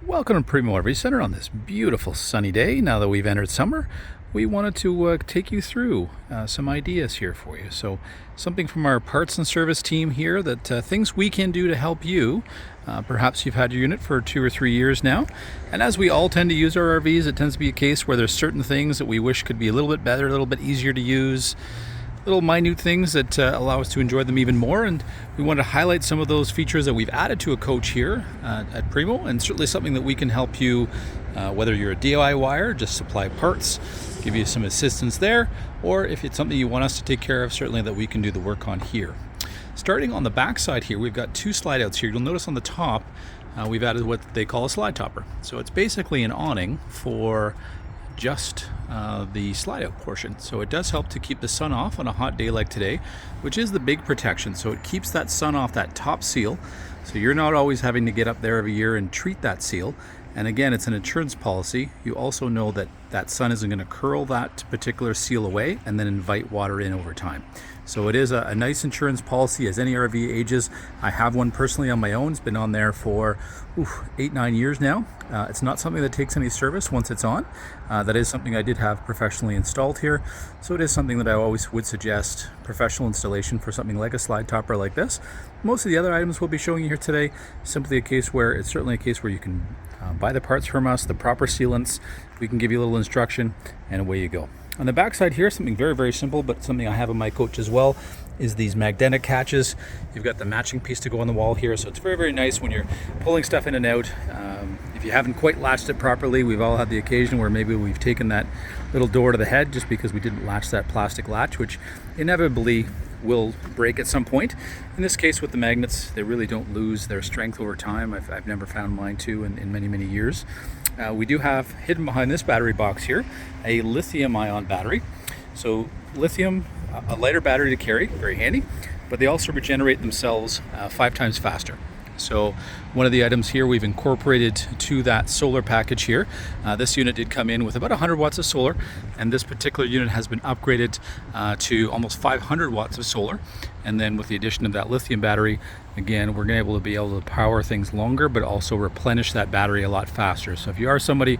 Welcome to Primo RV Center on this beautiful sunny day. Now that we've entered summer, we wanted to take you through some ideas here for you. So something from our parts and service team here that things we can do to help you. Perhaps you've had your unit for 2 or 3 years now. And as we all tend to use our RVs, it tends to be a case where there's certain things that we wish could be a little bit better, a little bit easier to use. Little minute things that allow us to enjoy them even more, and we want to highlight some of those features that we've added to a coach here at Primo, and certainly something that we can help you, whether you're a DIYer, just supply parts, give you some assistance there, or if it's something you want us to take care of, certainly that we can do the work on here. Starting on the back side here, we've got 2 slide outs here. You'll notice on the top we've added what they call a slide topper. So it's basically an awning for just the slide out portion. So it does help to keep the sun off on a hot day like today, which is the big protection. So it keeps that sun off that top seal, so you're not always having to get up there every year and treat that seal. And again, it's an insurance policy. You also know that that sun isn't going to curl that particular seal away and then invite water in over time. So it is a nice insurance policy as any RV ages. I have one personally on my own. It's been on there for 8-9 years now. It's not something that takes any service once it's on. That is something I did have professionally installed here. So it is something that I always would suggest professional installation for something like a slide topper like this. Most of the other items we'll be showing you here today, simply a case where it's certainly a case where you can buy the parts from us, the proper sealants. We can give you a little instruction and away you go. On the back side here, something very, very simple, but something I have in my coach as well, is these magnetic catches. You've got the matching piece to go on the wall here, so it's very, very nice when you're pulling stuff in and out. If you haven't quite latched it properly, we've all had the occasion where maybe we've taken that little door to the head just because we didn't latch that plastic latch, which inevitably will break at some point. In this case with the magnets, they really don't lose their strength over time. I've never found mine to in many, many years. We do have hidden behind this battery box here a lithium ion battery. So lithium, a lighter battery to carry, very handy, but they also regenerate themselves 5 times faster. So one of the items here we've incorporated to that solar package here. This unit did come in with about 100 watts of solar, and this particular unit has been upgraded to almost 500 watts of solar. And then with the addition of that lithium battery, again, we're going to be able to power things longer, but also replenish that battery a lot faster. So if you are somebody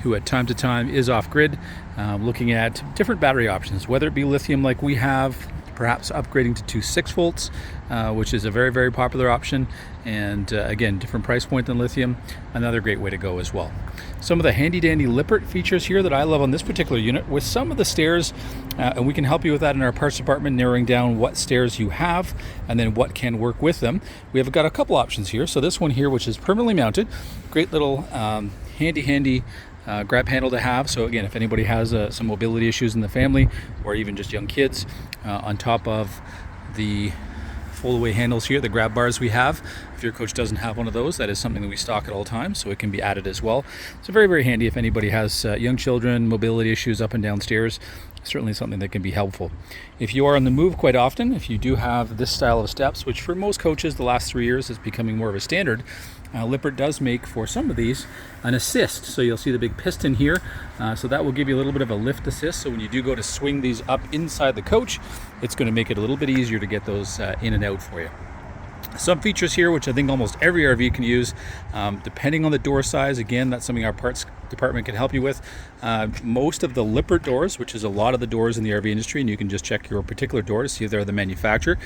who at time to time is off grid, looking at different battery options, whether it be lithium like we have, perhaps upgrading to 2 6 volts, which is a very, very popular option. And again, different price point than lithium, another great way to go as well. Some of the handy dandy Lippert features here that I love on this particular unit with some of the stairs, and we can help you with that in our parts department, narrowing down what stairs you have and then what can work with them. We have got a couple options here. So this one here, which is permanently mounted, great little handy grab handle to have. So again, if anybody has some mobility issues in the family or even just young kids, on top of the fold-away handles here, the grab bars we have. If your coach doesn't have one of those, that is something that we stock at all times, so it can be added as well. So very, very handy if anybody has young children, mobility issues up and down stairs. Certainly something that can be helpful. If you are on the move quite often, if you do have this style of steps, which for most coaches the last 3 years is becoming more of a standard, Lippert does make for some of these an assist. So you'll see the big piston here, so that will give you a little bit of a lift assist. So when you do go to swing these up inside the coach, it's going to make it a little bit easier to get those in and out for you. Some features here which I think almost every RV can use, depending on the door size. Again, that's something our parts department can help you with. Most of the Lippert doors, which is a lot of the doors in the RV industry, and you can just check your particular door to see if they're the manufacturer.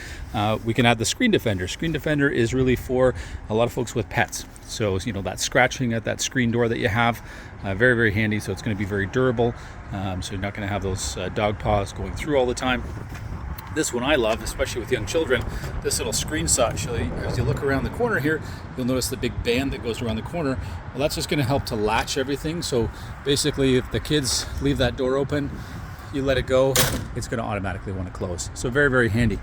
We can add the screen defender. Screen defender is really for a lot of folks with pets. So you know, that scratching at that screen door that you have, very, very handy. So it's going to be very durable. So you're not going to have those dog paws going through all the time. This one I love, especially with young children, this little screen saw. Actually, as you look around the corner here, you'll notice the big band that goes around the corner. Well, that's just going to help to latch everything. So basically, if the kids leave that door open, you let it go, it's going to automatically want to close. So very, very handy.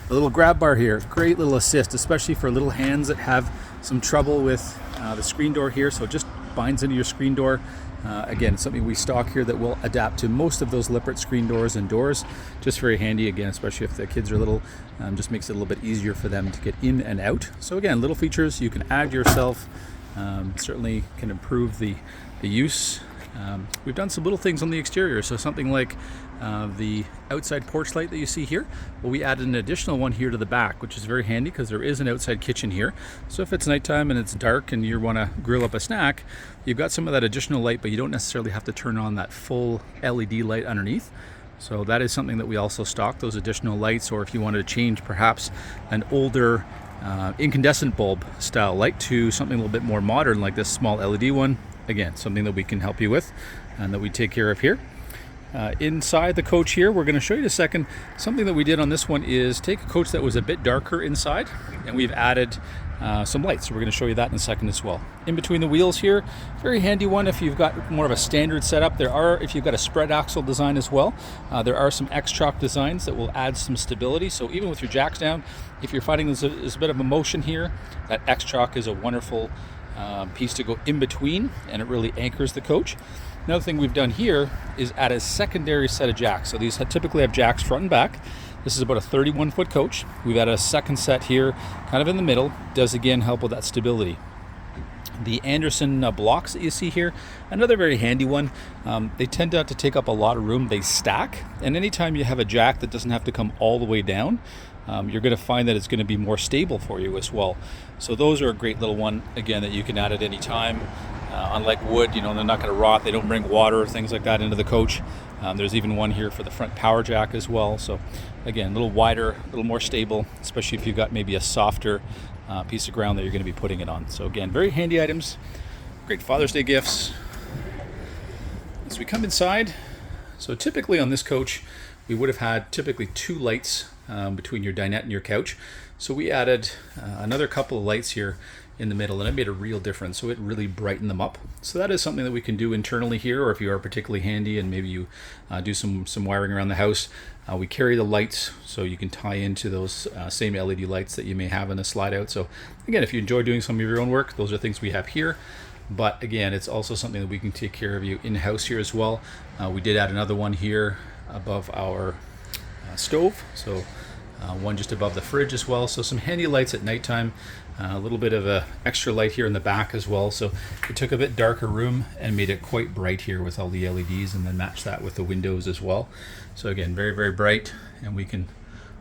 A little grab bar here, great little assist, especially for little hands that have some trouble with the screen door here. So it just binds into your screen door. Again, something we stock here that will adapt to most of those Lippert screen doors and doors. Just very handy, again, especially if the kids are little, just makes it a little bit easier for them to get in and out. So again, little features you can add yourself, certainly can improve the use We've done some little things on the exterior, so something like the outside porch light that you see here, well, we added an additional one here to the back, which is very handy because there is an outside kitchen here. So if it's nighttime and it's dark and you want to grill up a snack, you've got some of that additional light, but you don't necessarily have to turn on that full LED light underneath. So that is something that we also stock, those additional lights, or if you wanted to change perhaps an older incandescent bulb style light to something a little bit more modern like this small LED one, again, something that we can help you with and that we take care of here. Inside the coach here, we're going to show you in a second. Something that we did on this one is take a coach that was a bit darker inside, and we've added some lights. So we're going to show you that in a second as well. In between the wheels here, very handy one if you've got more of a standard setup. If you've got a spread axle design as well, there are some X-Chock designs that will add some stability. So even with your jacks down, if you're finding there's a bit of a motion here, that X-Chock is a wonderful piece to go in between, and it really anchors the coach. Another thing we've done here is add a secondary set of jacks. So these typically have jacks front and back. This is about a 31-foot coach. We've added a second set here, kind of in the middle. Does again help with that stability. The Anderson blocks that you see here, another very handy one. They tend not to take up a lot of room. They stack, and anytime you have a jack that doesn't have to come all the way down, you're going to find that it's going to be more stable for you as well. So those are a great little one, again, that you can add at any time. Unlike wood, they're not going to rot. They don't bring water or things like that into the coach. There's even one here for the front power jack as well. So again, a little wider, a little more stable, especially if you've got maybe a softer piece of ground that you're going to be putting it on. So again, very handy items, great Father's Day gifts. As we come inside, so typically on this coach, we would have had typically 2 lights between your dinette and your couch. So we added another couple of lights here in the middle, and it made a real difference. So it really brightened them up. So that is something that we can do internally here, or if you are particularly handy and maybe you do some wiring around the house, we carry the lights so you can tie into those same LED lights that you may have in a slide out. So again, if you enjoy doing some of your own work, those are things we have here. But again, it's also something that we can take care of you in-house here as well. We did add another one here above our stove, so one just above the fridge as well. So some handy lights at nighttime, a little bit of a extra light here in the back as well. So we took a bit darker room and made it quite bright here with all the LEDs, and then matched that with the windows as well. So again, very, very bright, and we can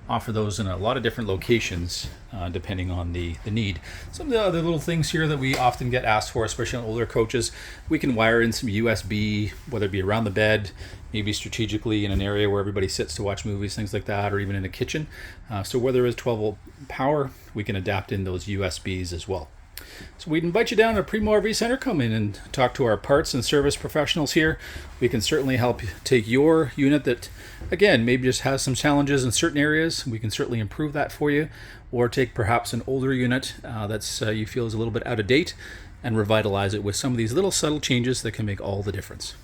offer those in a lot of different locations depending on the need. Some of the other little things here that we often get asked for, especially on older coaches, we can wire in some USB, whether it be around the bed, maybe strategically in an area where everybody sits to watch movies, things like that, or even in a kitchen. So where there is 12-volt power, we can adapt in those USBs as well. So we'd invite you down to Primo RV Center. Come in and talk to our parts and service professionals here. We can certainly help you take your unit that, again, maybe just has some challenges in certain areas. We can certainly improve that for you, or take perhaps an older unit that's you feel is a little bit out of date and revitalize it with some of these little subtle changes that can make all the difference.